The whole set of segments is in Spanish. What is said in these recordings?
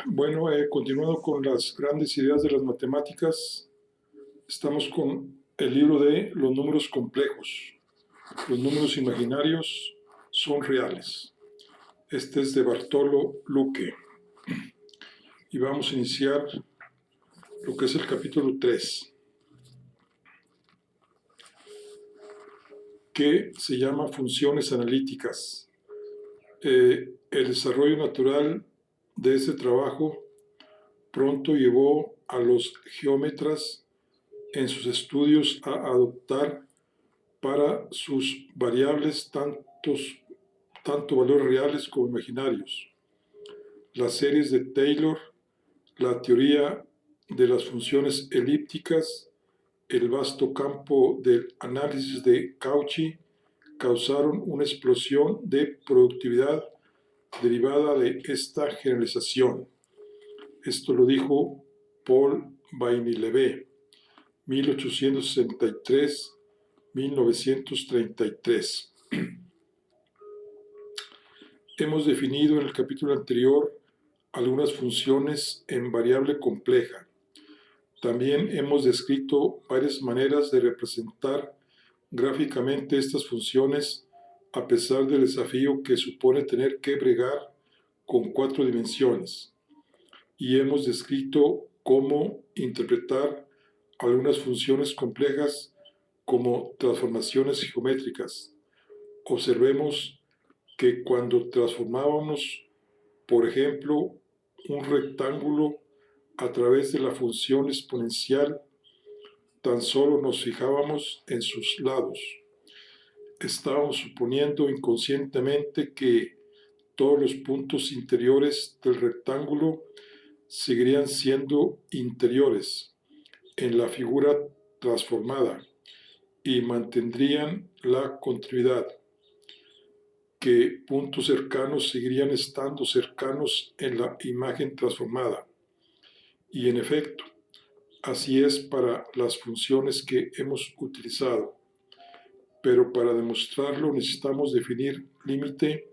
Bueno, continuando con las grandes ideas de las matemáticas, estamos con el libro de los números complejos. Los números imaginarios son reales. Este es de Bartolo Luque. Y vamos a iniciar lo que es el capítulo 3, que se llama funciones analíticas. El desarrollo natural de este trabajo pronto llevó a los geómetras en sus estudios a adoptar para sus variables tanto valores reales como imaginarios. Las series de Taylor, la teoría de las funciones elípticas, el vasto campo del análisis de Cauchy causaron una explosión de productividad derivada de esta generalización. Esto lo dijo Paul Bailly-Levé, 1863-1933. Hemos definido en el capítulo anterior algunas funciones en variable compleja. También hemos descrito varias maneras de representar gráficamente estas funciones a pesar del desafío que supone tener que bregar con 4 dimensiones. Y hemos descrito cómo interpretar algunas funciones complejas como transformaciones geométricas. Observemos que cuando transformábamos, por ejemplo, un rectángulo a través de la función exponencial, tan solo nos fijábamos en sus lados. Estábamos suponiendo inconscientemente que todos los puntos interiores del rectángulo seguirían siendo interiores en la figura transformada y mantendrían la continuidad, que puntos cercanos seguirían estando cercanos en la imagen transformada. Y en efecto, así es para las funciones que hemos utilizado. Pero para demostrarlo necesitamos definir límite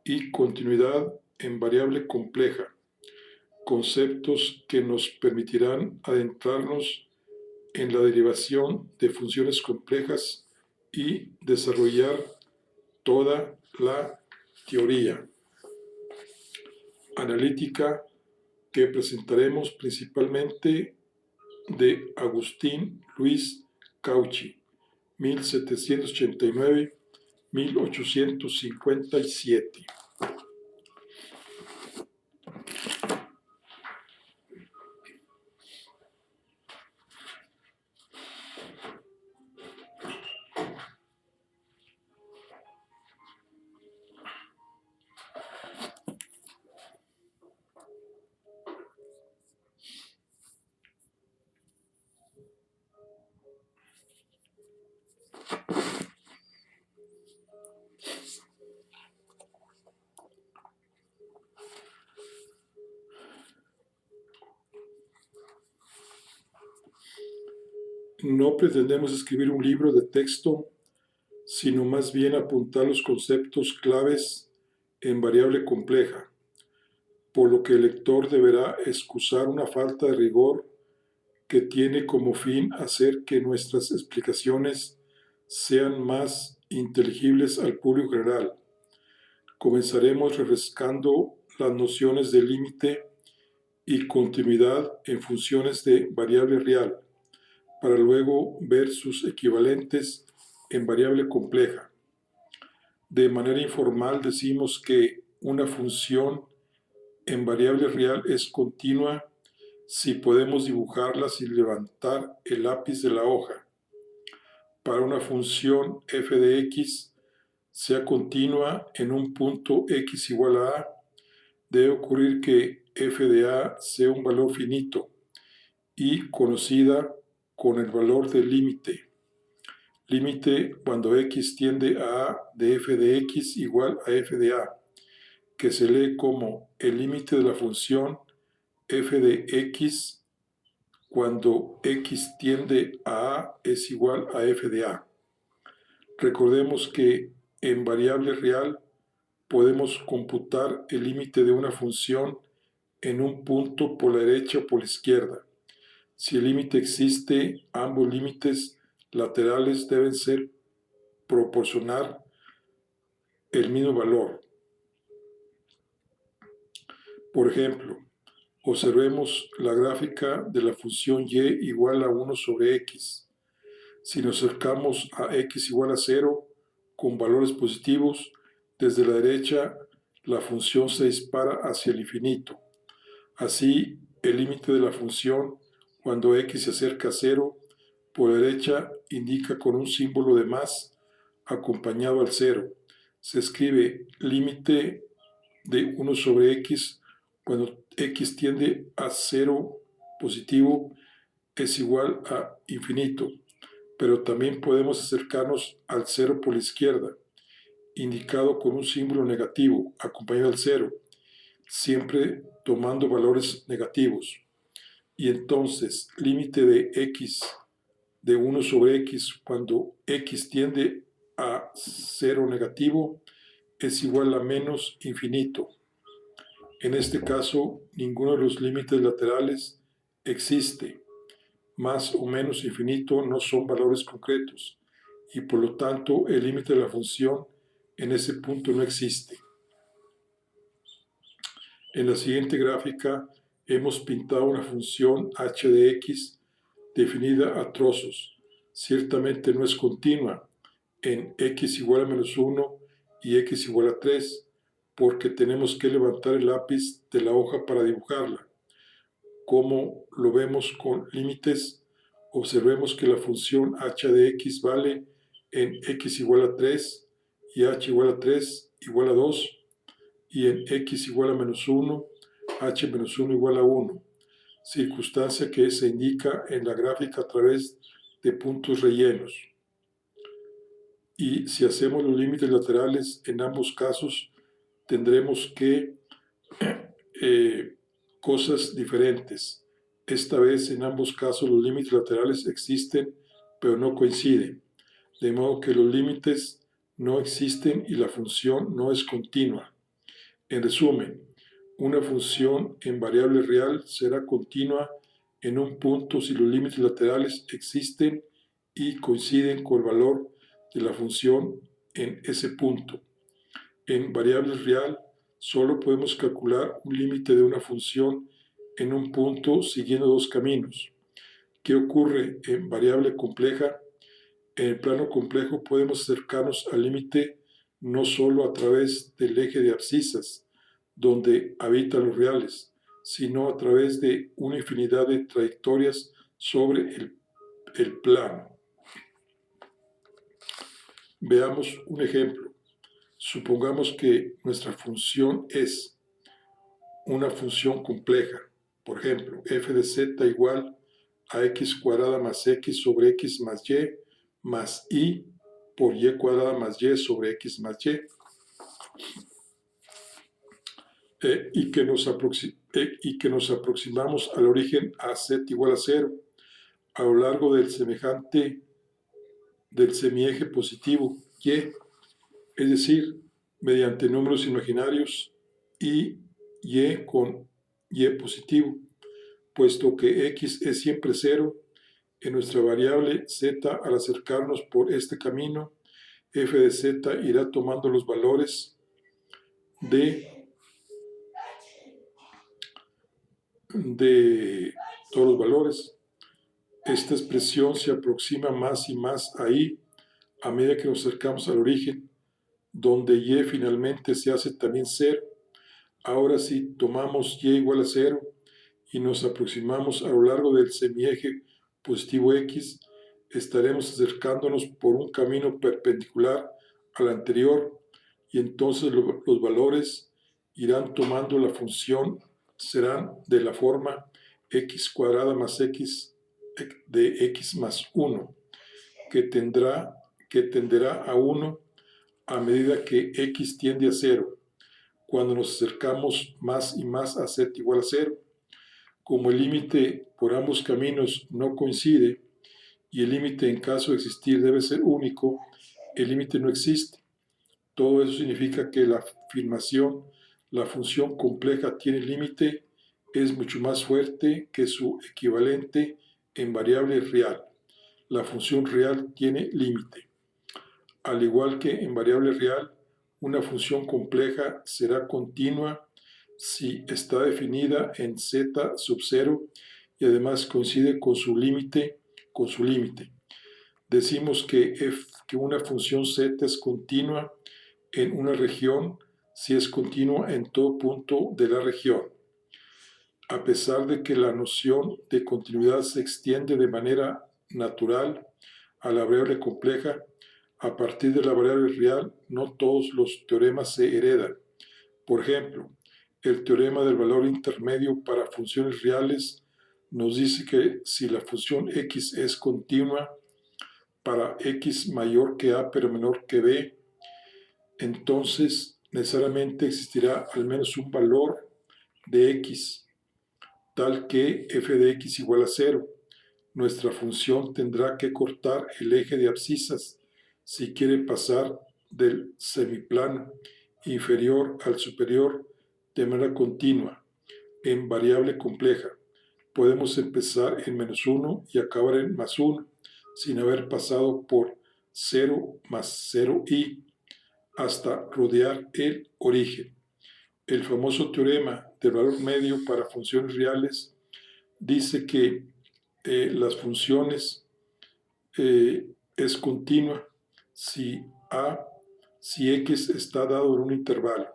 y continuidad en variable compleja, conceptos que nos permitirán adentrarnos en la derivación de funciones complejas y desarrollar toda la teoría analítica que presentaremos principalmente de Agustín Luis Cauchy, 1789-1857. No pretendemos escribir un libro de texto, sino más bien apuntar los conceptos claves en variable compleja, por lo que el lector deberá excusar una falta de rigor que tiene como fin hacer que nuestras explicaciones sean más inteligibles al público general. Comenzaremos refrescando las nociones de límite y continuidad en funciones de variable real, para luego ver sus equivalentes en variable compleja. De manera informal decimos que una función en variable real es continua si podemos dibujarla sin levantar el lápiz de la hoja. Para una función f de x sea continua en un punto x igual a a, debe ocurrir que f de a sea un valor finito y conocida con el valor del límite. Límite cuando x tiende a de f de x igual a f de a, que se lee como el límite de la función f de x cuando x tiende a es igual a f de a. Recordemos que en variable real podemos computar el límite de una función en un punto por la derecha o por la izquierda. Si el límite existe, ambos límites laterales deben ser proporcionar el mismo valor. Por ejemplo, observemos la gráfica de la función y igual a 1 sobre x. Si nos acercamos a x igual a 0 con valores positivos, desde la derecha la función se dispara hacia el infinito. Así, el límite de la función cuando x se acerca a 0 por la derecha indica con un símbolo de más acompañado al 0. Se escribe límite de 1 sobre x cuando x tiende a 0 positivo es igual a infinito, pero también podemos acercarnos al 0 por la izquierda, indicado con un símbolo negativo acompañado del 0, siempre tomando valores negativos. Y entonces, límite de x de 1 sobre x cuando x tiende a 0 negativo es igual a menos infinito. En este caso, ninguno de los límites laterales existe. Más o menos infinito no son valores concretos y por lo tanto el límite de la función en ese punto no existe. En la siguiente gráfica hemos pintado una función h de x definida a trozos. Ciertamente no es continua en x igual a menos 1 y x igual a 3, porque tenemos que levantar el lápiz de la hoja para dibujarla. Como lo vemos con límites, observemos que la función h de x vale en x igual a 3 y h igual a 3 igual a 2, y en x igual a menos 1, h menos 1 igual a 1, circunstancia que se indica en la gráfica a través de puntos rellenos. Y si hacemos los límites laterales en ambos casos, tendremos que cosas diferentes. Esta vez en ambos casos los límites laterales existen, pero no coinciden, de modo que los límites no existen y la función no es continua. En resumen, una función en variable real será continua en un punto si los límites laterales existen y coinciden con el valor de la función en ese punto. En variable real solo podemos calcular un límite de una función en un punto siguiendo dos caminos. ¿Qué ocurre en variable compleja? En el plano complejo podemos acercarnos al límite no solo a través del eje de abscisas, donde habitan los reales, sino a través de una infinidad de trayectorias sobre el plano. Veamos un ejemplo. Supongamos que nuestra función es una función compleja. Por ejemplo, f de z igual a x cuadrada más x sobre x más y por y cuadrada más y sobre x más y. Y que nos aproximamos al origen a z igual a 0 a lo largo del semieje positivo y, es decir, mediante números imaginarios y con y positivo, puesto que x es siempre 0, en nuestra variable z al acercarnos por este camino, f de z irá tomando los valores de todos los valores. Esta expresión se aproxima más y más ahí a medida que nos acercamos al origen, donde y finalmente se hace también 0. Ahora si tomamos y igual a 0 y nos aproximamos a lo largo del semieje positivo x, estaremos acercándonos por un camino perpendicular al anterior y entonces los valores irán tomando la función, serán de la forma x cuadrada más x de x más 1, que tenderá a 1 a medida que x tiende a 0, cuando nos acercamos más y más a z igual a 0. Como el límite por ambos caminos no coincide y el límite en caso de existir debe ser único, el límite no existe. Todo eso significa que la afirmación, la función compleja tiene límite, es mucho más fuerte que su equivalente en variable real. La función real tiene límite. Al igual que en variable real, una función compleja será continua si está definida en z sub 0 y además coincide con su límite. Decimos que una función z es continua en una región si es continua en todo punto de la región. A pesar de que la noción de continuidad se extiende de manera natural a la variable compleja, a partir de la variable real no todos los teoremas se heredan. Por ejemplo, el teorema del valor intermedio para funciones reales nos dice que si la función x es continua para x mayor que a pero menor que b, entonces necesariamente existirá al menos un valor de x, tal que f de x igual a 0. Nuestra función tendrá que cortar el eje de abscisas si quiere pasar del semiplano inferior al superior de manera continua, en variable compleja. Podemos empezar en -1 y acabar en +1, sin haber pasado por 0 más 0i, hasta rodear el origen. El famoso teorema del valor medio para funciones reales dice que las funciones es continua si x está dado en un intervalo.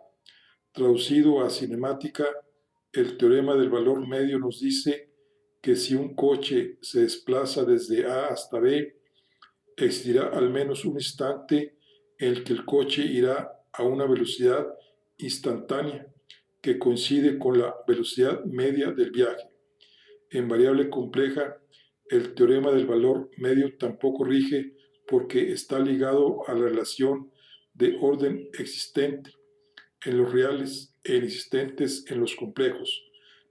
Traducido a cinemática, el teorema del valor medio nos dice que si un coche se desplaza desde A hasta B, existirá al menos un instante en el que el coche irá a una velocidad instantánea que coincide con la velocidad media del viaje. En variable compleja, el teorema del valor medio tampoco rige porque está ligado a la relación de orden existente en los reales e inexistentes en los complejos.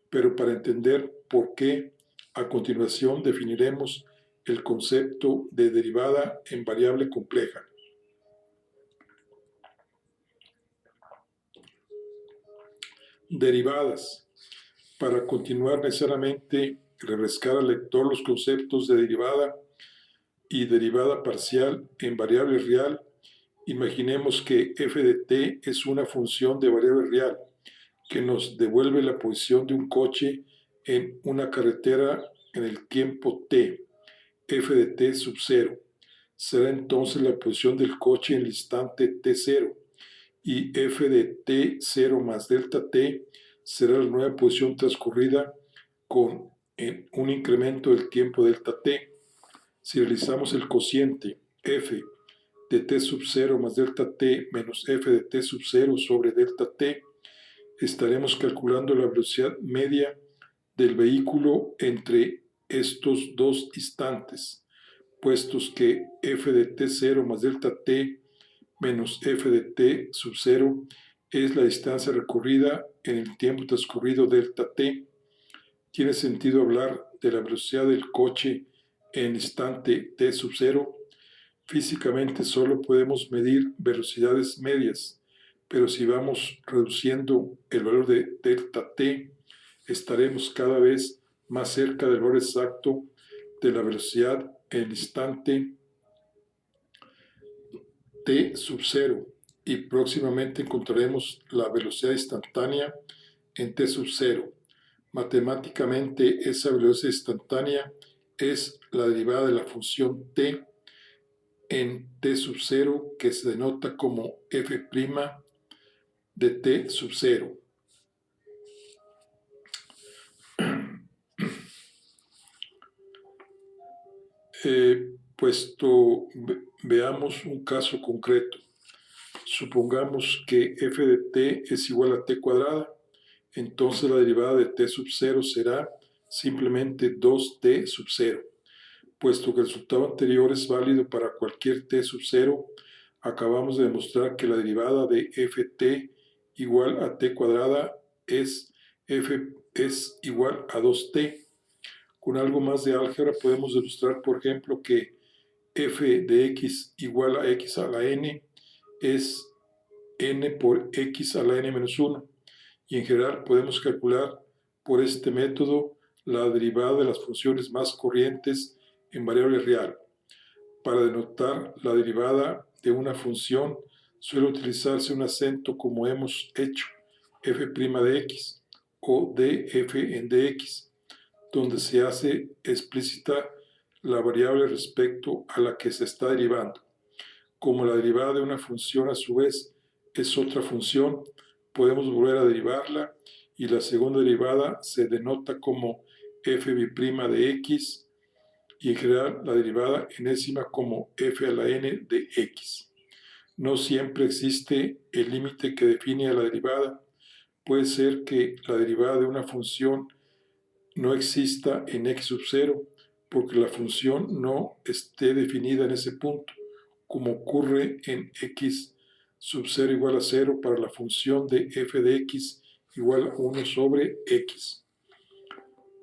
Pero para entender por qué, a continuación definiremos el concepto de derivada en variable compleja. Derivadas. Para continuar necesariamente refrescar al lector los conceptos de derivada y derivada parcial en variable real, imaginemos que f de t es una función de variable real que nos devuelve la posición de un coche en una carretera en el tiempo t, f de t sub 0. Será entonces la posición del coche en el instante t0 y f de t0 más delta t será la nueva posición transcurrida con un incremento del tiempo delta t. Si realizamos el cociente f de t sub 0 más delta t menos f de t sub 0 sobre delta t, estaremos calculando la velocidad media del vehículo entre estos dos instantes, puestos que f de t0 más delta t menos f de t sub 0 es la distancia recorrida en el tiempo transcurrido delta t. ¿Tiene sentido hablar de la velocidad del coche en instante t sub 0? Físicamente solo podemos medir velocidades medias, pero si vamos reduciendo el valor de delta t, estaremos cada vez más cerca del valor exacto de la velocidad en el instante t sub 0 y próximamente encontraremos la velocidad instantánea en t sub 0. Matemáticamente esa velocidad instantánea es la derivada de la función t en t sub 0 que se denota como f' de t sub 0. Veamos un caso concreto. Supongamos que f de t es igual a t cuadrada, entonces la derivada de t sub 0 será simplemente 2t sub 0. Puesto que el resultado anterior es válido para cualquier t sub 0, acabamos de demostrar que la derivada de ft igual a t cuadrada es igual a 2t. Con algo más de álgebra podemos demostrar, por ejemplo, que f de x igual a x a la n es n por x a la n menos 1. Y en general podemos calcular por este método la derivada de las funciones más corrientes en variable real. Para denotar la derivada de una función suele utilizarse un acento como hemos hecho, f' de x o df en dx, donde se hace explícita la variable respecto a la que se está derivando. Como la derivada de una función a su vez es otra función, podemos volver a derivarla y la segunda derivada se denota como f' de x y en general la derivada enésima como f a la n de x. No siempre existe el límite que define a la derivada. Puede ser que la derivada de una función no exista en x sub 0 porque la función no esté definida en ese punto, como ocurre en x sub 0 igual a 0 para la función de f de x igual a 1 sobre x,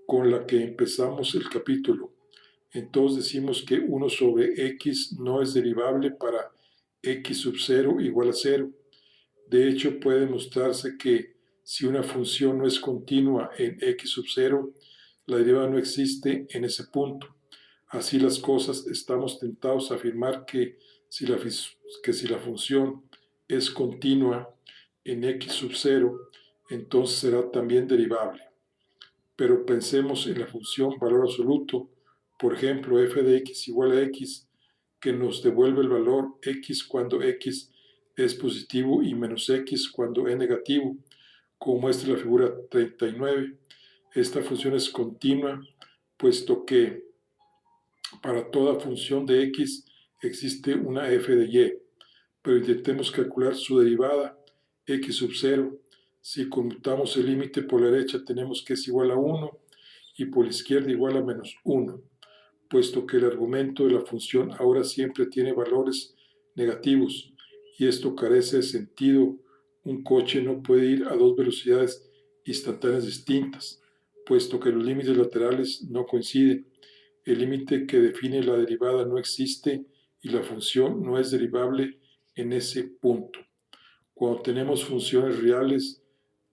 con la que empezamos el capítulo. Entonces decimos que 1 sobre x no es derivable para x sub 0 igual a 0. De hecho, puede demostrarse que si una función no es continua en x sub 0, la derivada no existe en ese punto. Así las cosas, estamos tentados a afirmar que si la función es continua en x sub 0, entonces será también derivable. Pero pensemos en la función valor absoluto, por ejemplo, f de x igual a x, que nos devuelve el valor x cuando x es positivo y menos x cuando es negativo, como muestra la figura 39. Esta función es continua, puesto que para toda función de x existe una f de y, pero intentemos calcular su derivada, x sub 0. Si conmutamos el límite por la derecha tenemos que es igual a 1 y por la izquierda igual a menos 1, puesto que el argumento de la función ahora siempre tiene valores negativos y esto carece de sentido. Un coche no puede ir a dos velocidades instantáneas distintas, puesto que los límites laterales no coinciden. El límite que define la derivada no existe y la función no es derivable en ese punto. Cuando tenemos funciones reales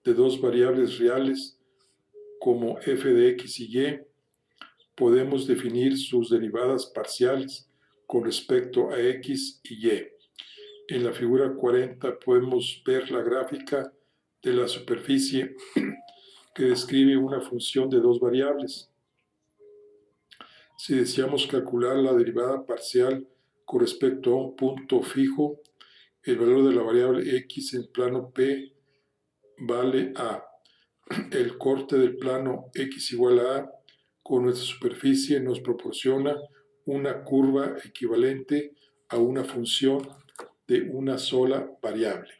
de dos variables reales, como f de x y y, podemos definir sus derivadas parciales con respecto a x y y. En la figura 40 podemos ver la gráfica de la superficie que describe una función de dos variables. Si deseamos calcular la derivada parcial con respecto a un punto fijo, el valor de la variable x en plano P vale a el corte del plano x igual a con nuestra superficie nos proporciona una curva equivalente a una función de una sola variable.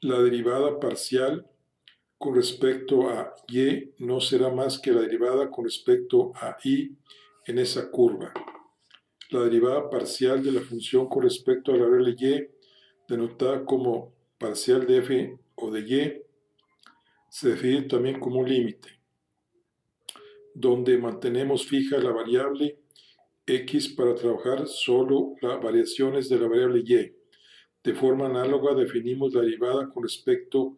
La derivada parcial con respecto a y no será más que la derivada con respecto a y en esa curva. La derivada parcial de la función con respecto a la variable y, denotada como parcial de f o de y, se define también como un límite, donde mantenemos fija la variable x para trabajar solo las variaciones de la variable y. De forma análoga definimos la derivada con respecto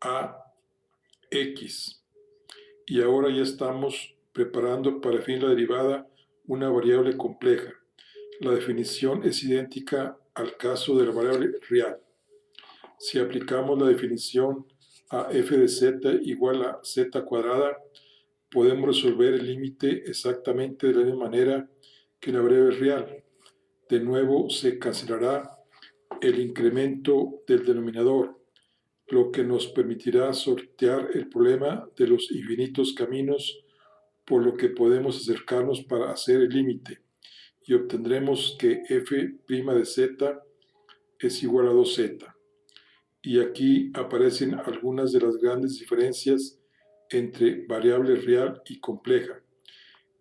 a x. Y ahora ya estamos preparando para definir la derivada una variable compleja. La definición es idéntica al caso de la variable real. Si aplicamos la definición a f de z igual a z cuadrada, podemos resolver el límite exactamente de la misma manera que en la variable real. De nuevo se cancelará el incremento del denominador, lo que nos permitirá sortear el problema de los infinitos caminos por lo que podemos acercarnos para hacer el límite, y obtendremos que f' de z es igual a 2z. Y aquí aparecen algunas de las grandes diferencias entre variable real y compleja.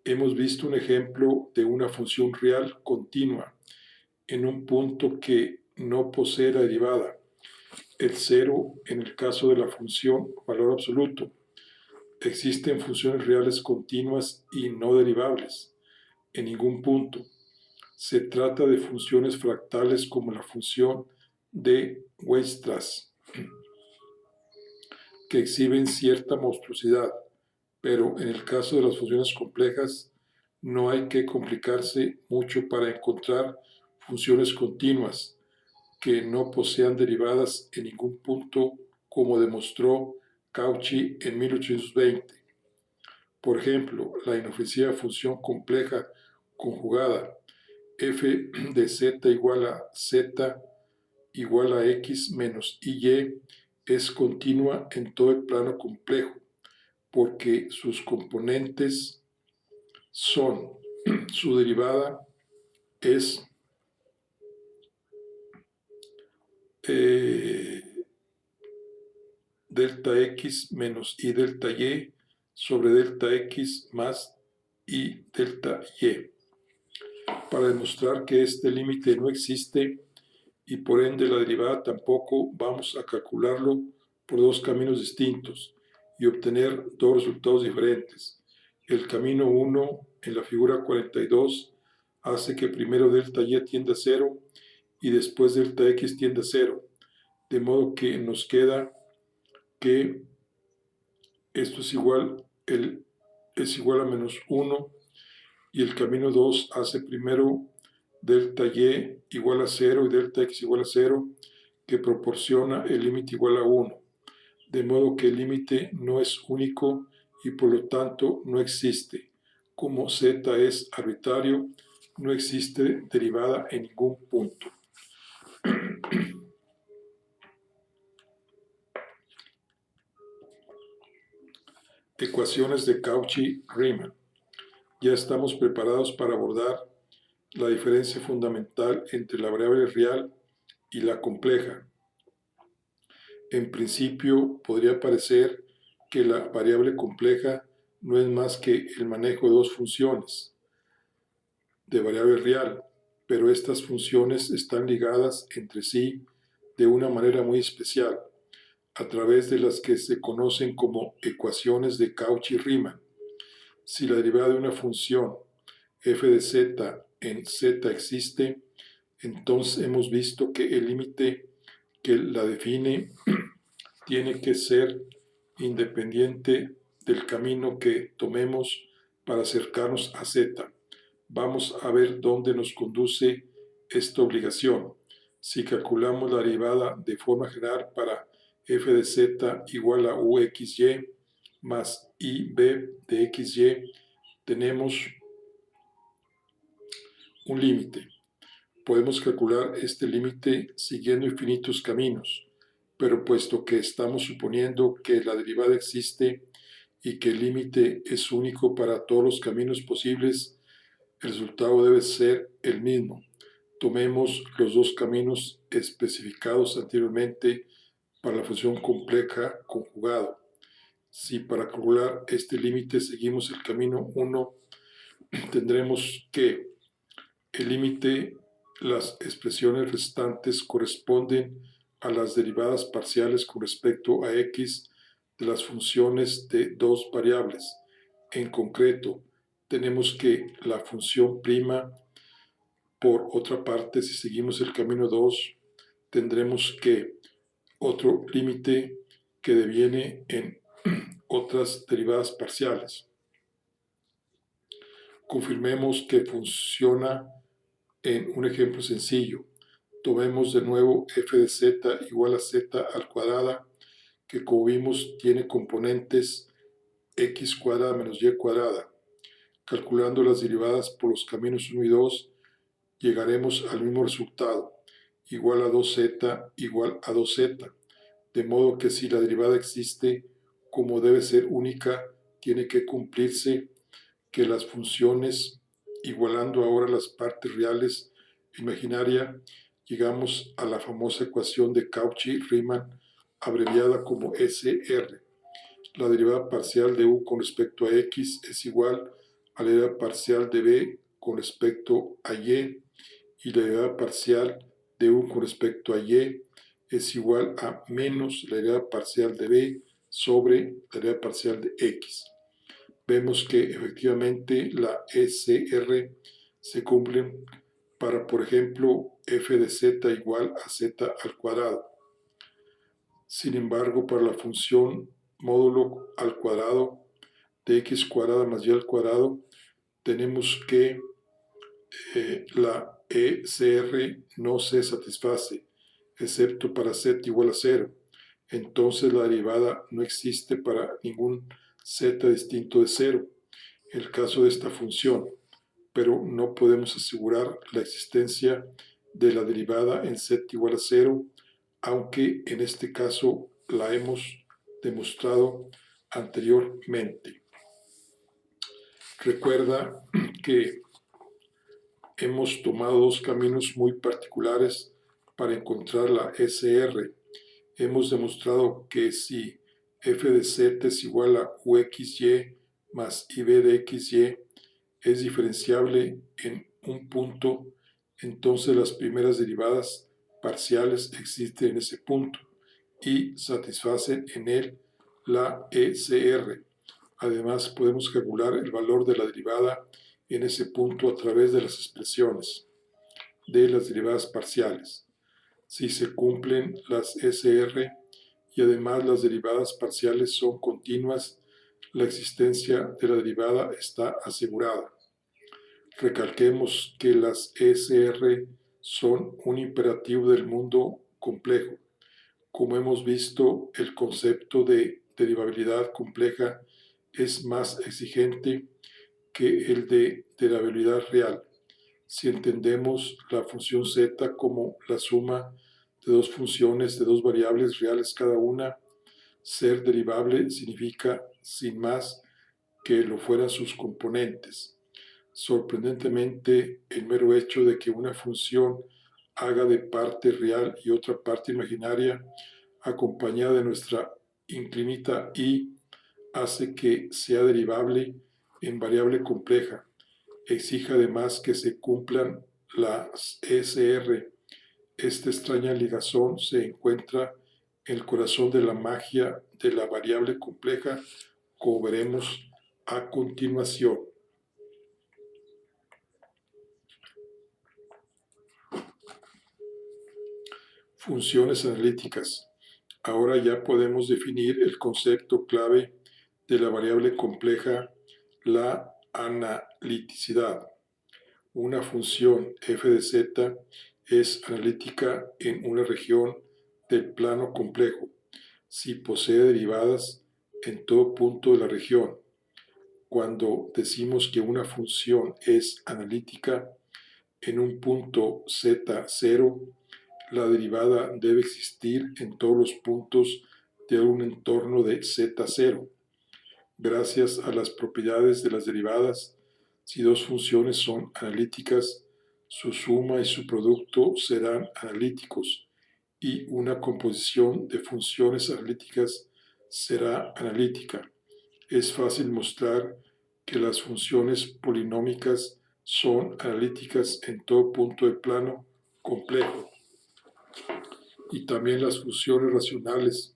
Hemos visto un ejemplo de una función real continua en un punto que no posee la derivada, el cero en el caso de la función valor absoluto. Existen funciones reales continuas y no derivables en ningún punto. Se trata de funciones fractales como la función de Weierstrass, que exhiben cierta monstruosidad, pero en el caso de las funciones complejas no hay que complicarse mucho para encontrar funciones continuas que no posean derivadas en ningún punto, como demostró Cauchy en 1820. Por ejemplo, la inofensiva función compleja conjugada f de z igual a z igual a x menos y es continua en todo el plano complejo, porque sus componentes son, su derivada es delta x menos y delta y sobre delta x más y delta y. Para demostrar que este límite no existe y por ende la derivada tampoco, vamos a calcularlo por dos caminos distintos y obtener dos resultados diferentes. El camino 1 en la figura 42 hace que primero delta y tienda a 0 y después delta x tiende a 0, de modo que nos queda que esto es igual a menos 1 y el camino 2 hace primero delta y igual a 0 y delta x igual a 0, que proporciona el límite igual a 1, de modo que el límite no es único y por lo tanto no existe. Como z es arbitrario, no existe derivada en ningún punto. Ecuaciones de Cauchy-Riemann. Ya estamos preparados para abordar la diferencia fundamental entre la variable real y la compleja. En principio, podría parecer que la variable compleja no es más que el manejo de dos funciones de variable real, pero estas funciones están ligadas entre sí de una manera muy especial, a través de las que se conocen como ecuaciones de Cauchy-Riemann. Si la derivada de una función f de z en z existe, entonces hemos visto que el límite que la define tiene que ser independiente del camino que tomemos para acercarnos a z. Vamos a ver dónde nos conduce esta obligación. Si calculamos la derivada de forma general para f de z igual a uxy más ib de xy, tenemos un límite. Podemos calcular este límite siguiendo infinitos caminos, pero puesto que estamos suponiendo que la derivada existe y que el límite es único para todos los caminos posibles, el resultado debe ser el mismo. Tomemos los dos caminos especificados anteriormente para la función compleja conjugado. Si para calcular este límite seguimos el camino 1, tendremos que el límite, las expresiones restantes corresponden a las derivadas parciales con respecto a x de las funciones de dos variables. En concreto, tenemos que la función prima. Por otra parte, si seguimos el camino 2, tendremos que otro límite que deviene en otras derivadas parciales. Confirmemos que funciona en un ejemplo sencillo. Tomemos de nuevo f de z igual a z al cuadrada, que como vimos tiene componentes x cuadrada menos y cuadrada. Calculando las derivadas por los caminos 1 y 2, llegaremos al mismo resultado, igual a 2z igual a 2z, de modo que si la derivada existe, como debe ser única, tiene que cumplirse que las funciones, igualando ahora las partes reales e imaginaria, llegamos a la famosa ecuación de Cauchy-Riemann, abreviada como SR. La derivada parcial de u con respecto a x es igual a la derivada parcial de b con respecto a y, y la derivada parcial de u con respecto a y es igual a menos la derivada parcial de b sobre la derivada parcial de x. Vemos que efectivamente la ECR se cumple para, por ejemplo, f de z igual a z al cuadrado. Sin embargo, para la función módulo al cuadrado de x cuadrada más y al cuadrado, tenemos que la ECR no se satisface, excepto para z igual a 0. Entonces la derivada no existe para ningún z distinto de 0, el caso de esta función, pero no podemos asegurar la existencia de la derivada en z igual a 0, aunque en este caso la hemos demostrado anteriormente. Recuerda que hemos tomado dos caminos muy particulares para encontrar la SR. Hemos demostrado que si f de z es igual a uxy más ib de xy es diferenciable en un punto, entonces las primeras derivadas parciales existen en ese punto y satisfacen en él la ECR. Además, podemos calcular el valor de la derivada en ese punto a través de las expresiones de las derivadas parciales. Si se cumplen las SR y además las derivadas parciales son continuas, la existencia de la derivada está asegurada. Recalquemos que las SR son un imperativo del mundo complejo. Como hemos visto, el concepto de derivabilidad compleja es más exigente que el de derivabilidad real. Si entendemos la función z como la suma de dos funciones de dos variables reales cada una, ser derivable significa, sin más, que lo fueran sus componentes. Sorprendentemente, el mero hecho de que una función haga de parte real y otra parte imaginaria, acompañada de nuestra incógnita y, hace que sea derivable en variable compleja. Exige además que se cumplan las SR. Esta extraña ligazón se encuentra en el corazón de la magia de la variable compleja, como veremos a continuación. Funciones analíticas. Ahora ya podemos definir el concepto clave de la variable compleja, la analiticidad. Una función f de z es analítica en una región del plano complejo si posee derivadas en todo punto de la región. Cuando decimos que una función es analítica en un punto z0, la derivada debe existir en todos los puntos de un entorno de z0. Gracias a las propiedades de las derivadas, si dos funciones son analíticas, su suma y su producto serán analíticos y una composición de funciones analíticas será analítica. Es fácil mostrar que las funciones polinómicas son analíticas en todo punto del plano complejo y también las funciones racionales,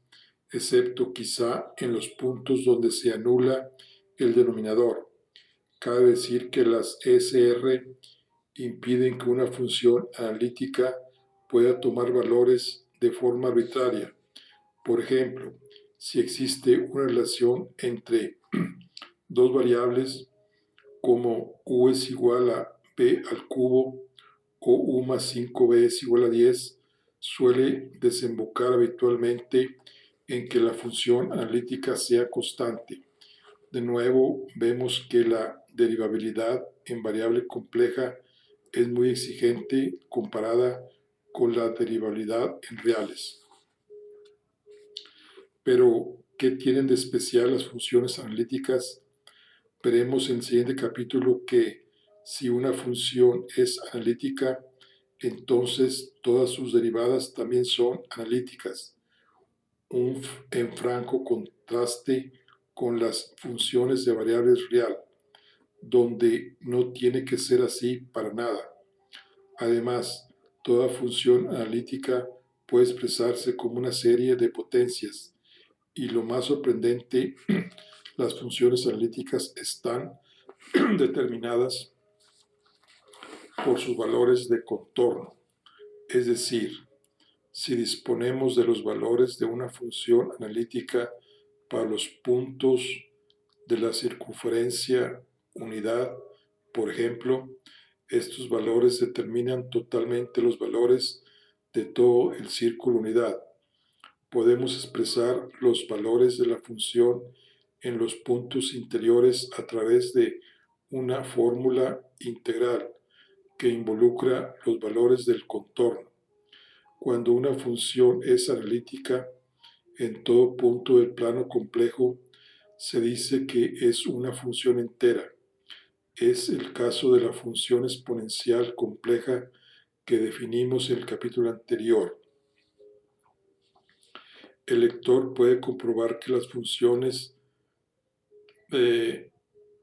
excepto quizá en los puntos donde se anula el denominador. Cabe decir que las SR impiden que una función analítica pueda tomar valores de forma arbitraria. Por ejemplo, si existe una relación entre dos variables como u es igual a b al cubo o u más 5b es igual a 10, suele desembocar habitualmente en que la función analítica sea constante. De nuevo, vemos que la derivabilidad en variable compleja es muy exigente comparada con la derivabilidad en reales. Pero, ¿qué tienen de especial las funciones analíticas? Veremos en el siguiente capítulo que si una función es analítica, entonces todas sus derivadas también son analíticas, en franco contraste con las funciones de variables real, donde no tiene que ser así para nada. Además, toda función analítica puede expresarse como una serie de potencias, Y lo más sorprendente, las funciones analíticas están determinadas por sus valores de contorno. Es decir, si disponemos de los valores de una función analítica para los puntos de la circunferencia unidad, por ejemplo, estos valores determinan totalmente los valores de todo el círculo unidad. Podemos expresar los valores de la función en los puntos interiores a través de una fórmula integral que involucra los valores del contorno. Cuando una función es analítica en todo punto del plano complejo, se dice que es una función entera. Es el caso de la función exponencial compleja que definimos en el capítulo anterior. El lector puede comprobar que las funciones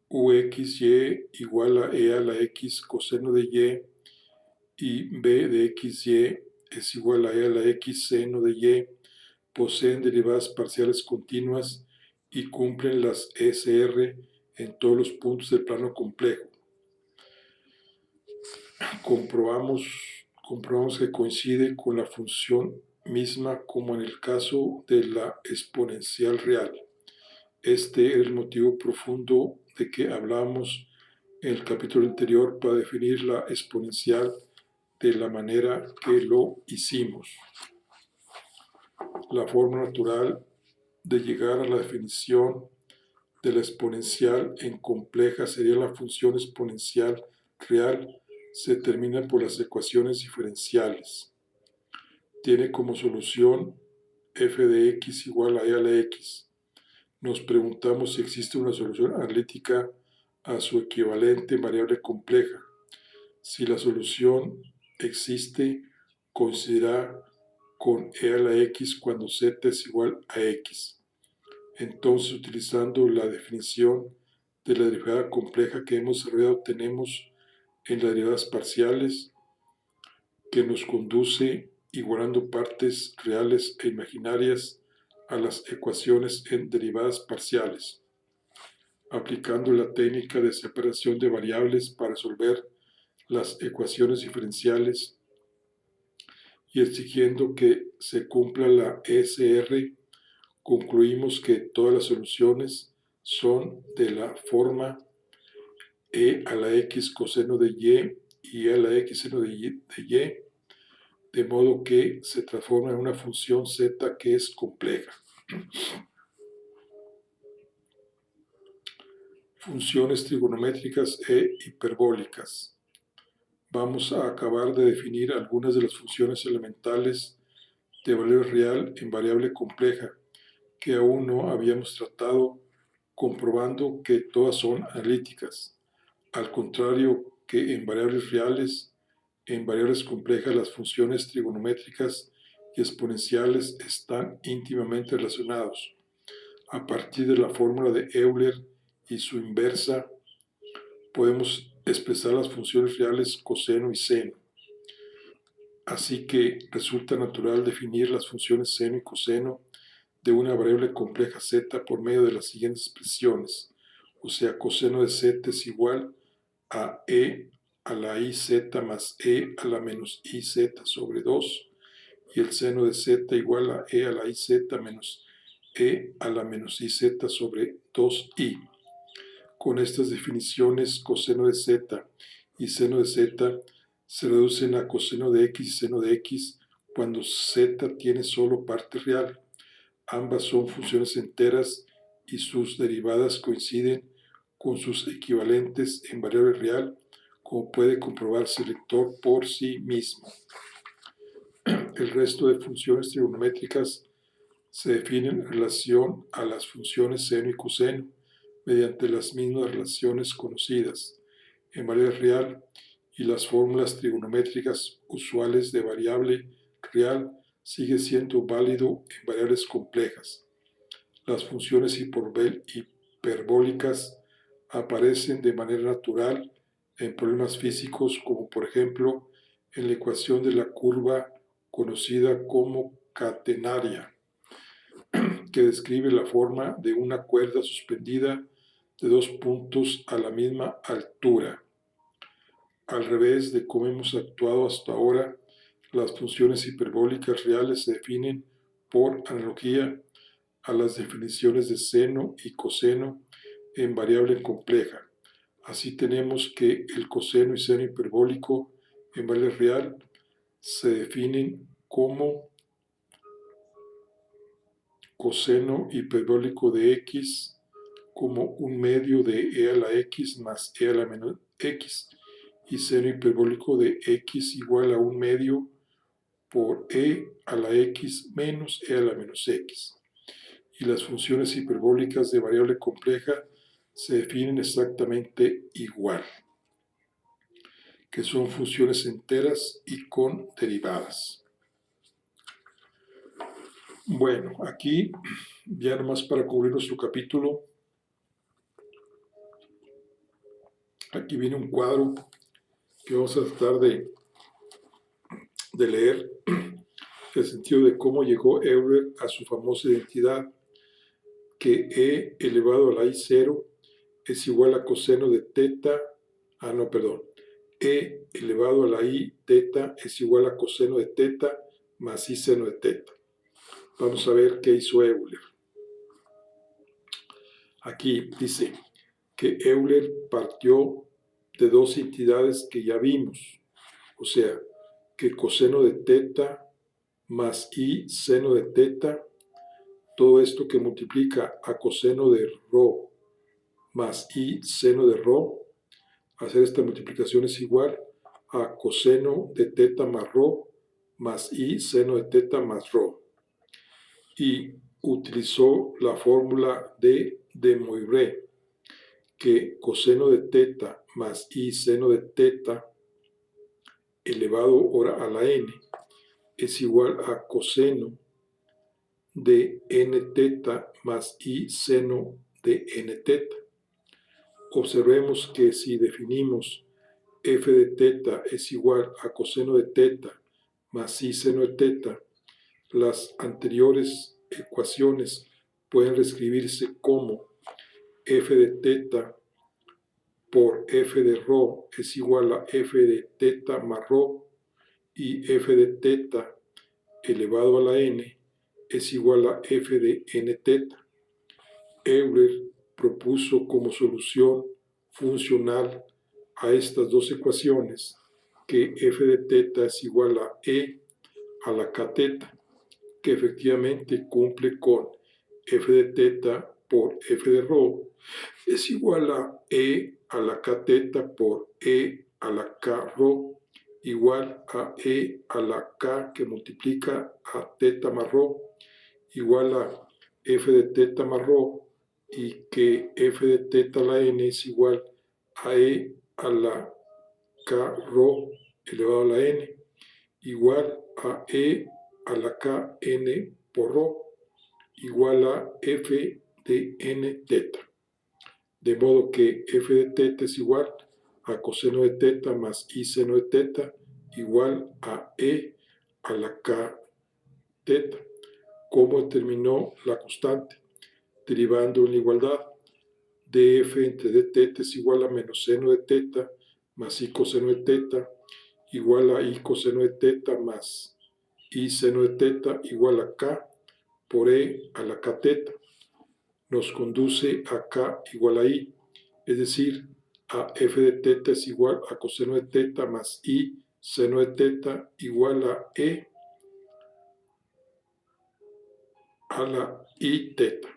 uxy igual a e a la x coseno de y b de xy es igual a e a la x seno de y poseen derivadas parciales continuas y cumplen las SR en todos los puntos del plano complejo. Comprobamos que coincide con la función misma como en el caso de la exponencial real. Este es el motivo profundo de que hablamos en el capítulo anterior para definir la exponencial de la manera que lo hicimos. La forma natural de llegar a la definición de la exponencial en compleja sería la función exponencial real se determina por las ecuaciones diferenciales. Tiene como solución f de x igual a e a la x. Nos preguntamos si existe una solución analítica a su equivalente en variable compleja. Si la solución existe, coincidirá con e a la x cuando z es igual a x. Entonces, utilizando la definición de la derivada compleja que hemos desarrollado, tenemos en las derivadas parciales que nos conduce igualando partes reales e imaginarias a las ecuaciones en derivadas parciales, aplicando la técnica de separación de variables para resolver las ecuaciones diferenciales y exigiendo que se cumpla la ESR, concluimos que todas las soluciones son de la forma e a la x coseno de y e a la x seno de y, de modo que se transforma en una función z que es compleja. Funciones trigonométricas e hiperbólicas. Vamos a acabar de definir algunas de las funciones elementales de valor real en variable compleja que aún no habíamos tratado, comprobando que todas son analíticas. Al contrario que en variables reales, en variables complejas las funciones trigonométricas y exponenciales están íntimamente relacionados. A partir de la fórmula de Euler y su inversa, podemos expresar las funciones reales coseno y seno. Así que resulta natural definir las funciones seno y coseno de una variable compleja z por medio de las siguientes expresiones. O sea, coseno de z es igual a e a la iz más e a la menos iz sobre 2 y el seno de z igual a e a la iz menos e a la menos iz sobre 2i. Con estas definiciones, coseno de z y seno de z se reducen a coseno de x y seno de x cuando z tiene solo parte real. Ambas son funciones enteras y sus derivadas coinciden con sus equivalentes en variable real, como puede comprobarse el lector por sí mismo. El resto de funciones trigonométricas se definen en relación a las funciones seno y coseno mediante las mismas relaciones conocidas en variable real y las fórmulas trigonométricas usuales de variable real sigue siendo válido en variables complejas. Las funciones hiperbólicas aparecen de manera natural en problemas físicos como por ejemplo en la ecuación de la curva conocida como catenaria. que describe la forma de una cuerda suspendida de dos puntos a la misma altura. Al revés de cómo hemos actuado hasta ahora, las funciones hiperbólicas reales se definen por analogía a las definiciones de seno y coseno en variable compleja. Así tenemos que el coseno y seno hiperbólico en variable real se definen como coseno hiperbólico de x como un medio de e a la x más e a la menos x, y seno hiperbólico de x igual a un medio por e a la x menos e a la menos x. Y las funciones hiperbólicas de variable compleja se definen exactamente igual, que son funciones enteras y con derivadas. Bueno, aquí ya nomás para cubrir nuestro capítulo, aquí viene un cuadro que vamos a tratar de leer, el sentido de cómo llegó Euler a su famosa identidad, que e elevado a la i0 es igual a coseno de teta, e elevado a la i teta es igual a coseno de teta más i seno de teta. Vamos a ver qué hizo Euler. Aquí dice que Euler partió de dos entidades que ya vimos, o sea, que coseno de teta más i seno de teta, todo esto que multiplica a coseno de rho más i seno de rho, hacer esta multiplicación es igual a coseno de teta más rho más i seno de teta más rho. Y utilizó la fórmula de Moivre, que coseno de teta más i seno de teta elevado ahora a la n es igual a coseno de n teta más i seno de n teta. Observemos que si definimos f de teta es igual a coseno de teta más i seno de teta, las anteriores ecuaciones pueden reescribirse como f de teta por f de rho es igual a f de teta más rho, y f de teta elevado a la n es igual a f de n teta. Euler propuso como solución funcional a estas dos ecuaciones que f de teta es igual a e a la k teta, que efectivamente cumple con f de teta por f de rho es igual a e a la k teta por e a la k rho igual a e a la k que multiplica a teta más rho igual a f de teta más rho, y que f de teta a la n es igual a e a la k rho elevado a la n igual a e a la k n por rho igual a f de n teta. De modo que f de teta es igual a coseno de teta más i seno de teta igual a e a la k teta. ¿Cómo determinó la constante? Derivando en la igualdad. df entre d teta es igual a menos seno de teta más i coseno de teta igual a i coseno de teta más i seno de teta igual a k por e a la k teta. Nos conduce a k igual a i, es decir, a f de teta es igual a coseno de teta más i seno de teta igual a e a la i teta,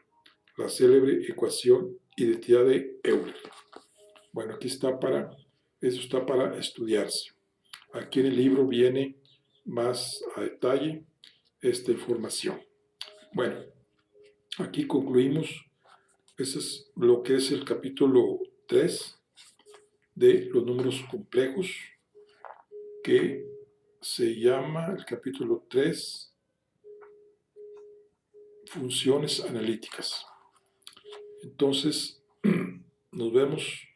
la célebre ecuación identidad de Euler. Bueno, aquí está eso está para estudiarse. Aquí en el libro viene más a detalle esta información. Bueno, aquí concluimos. Ese es lo que es el capítulo 3 de los números complejos, que se llama el capítulo 3, funciones analíticas. Entonces, nos vemos.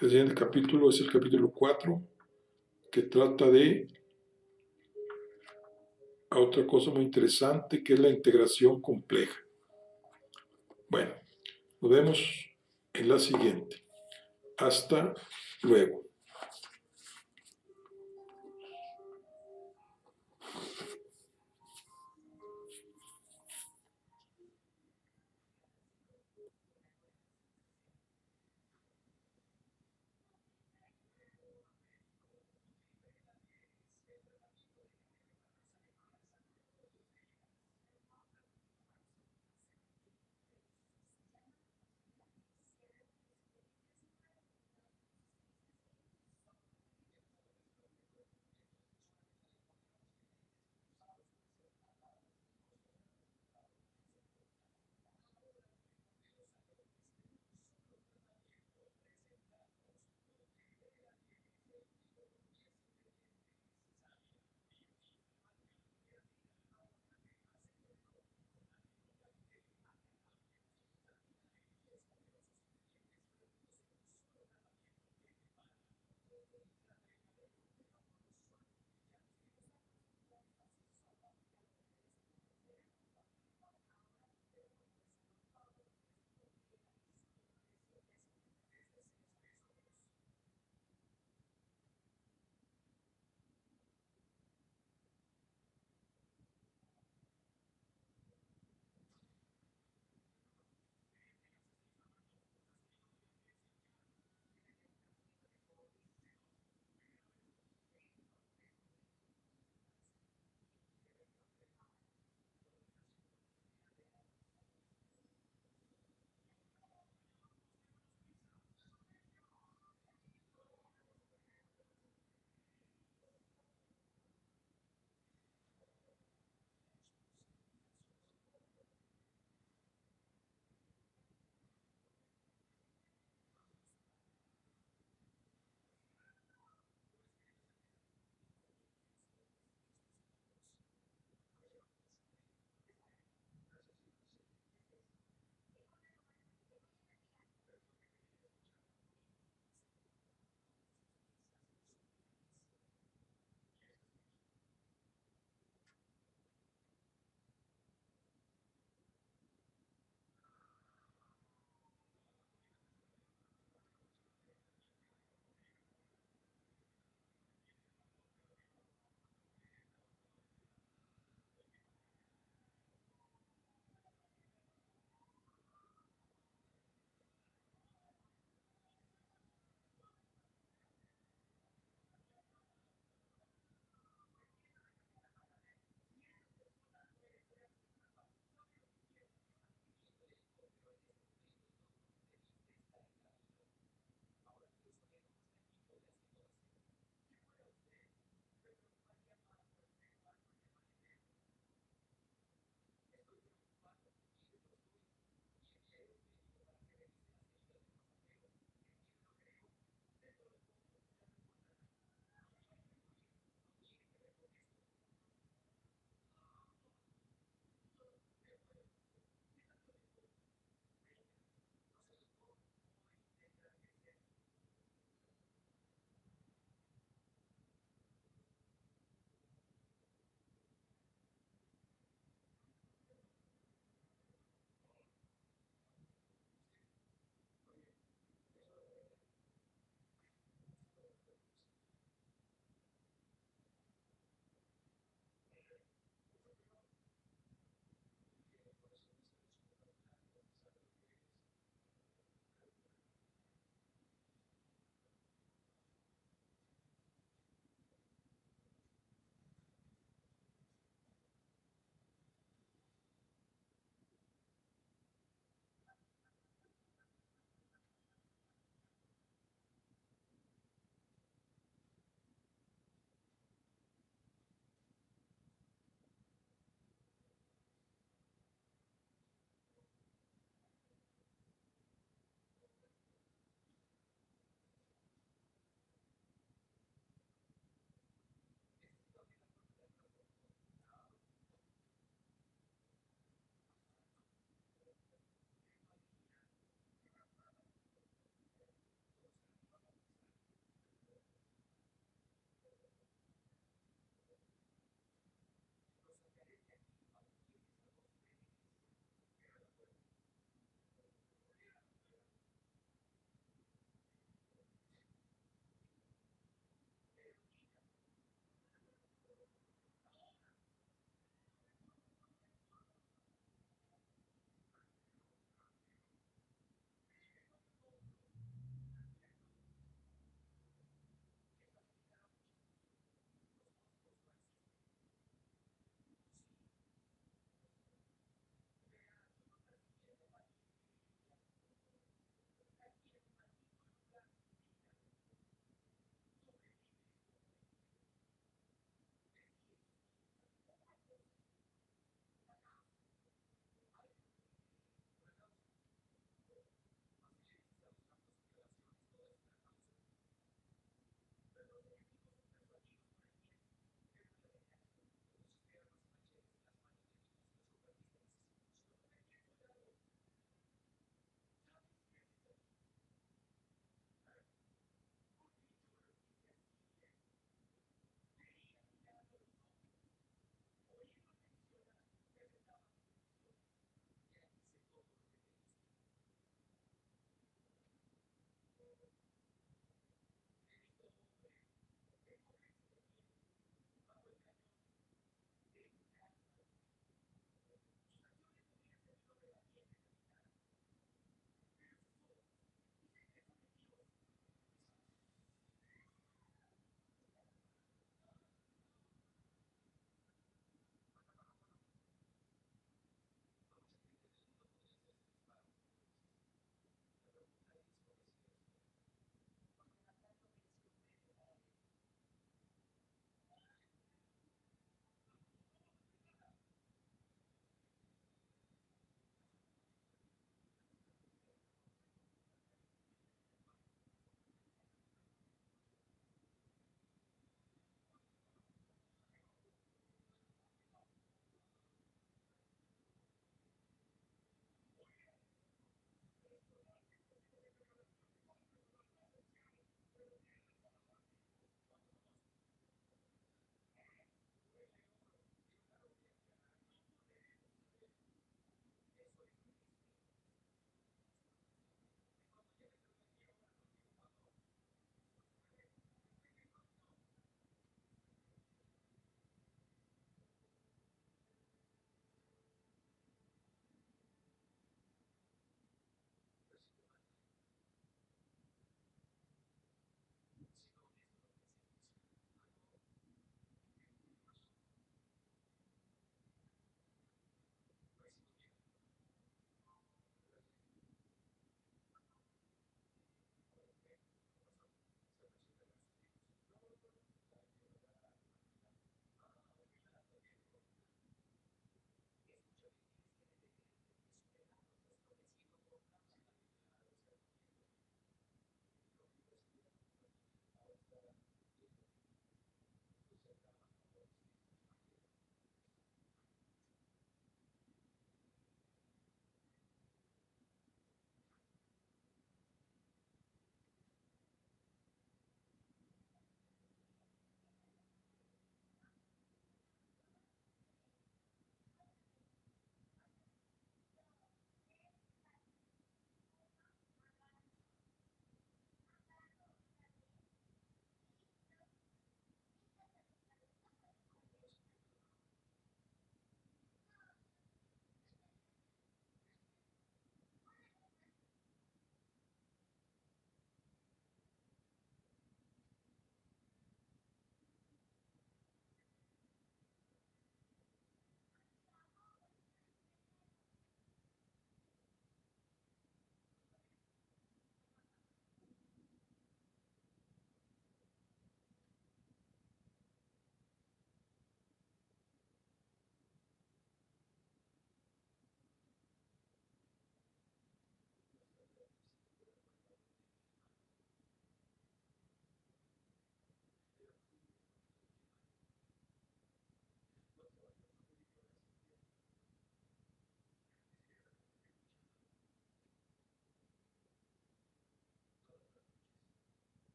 El siguiente capítulo es el capítulo 4, que trata de otra cosa muy interesante, que es la integración compleja. Bueno, nos vemos en la siguiente. Hasta luego.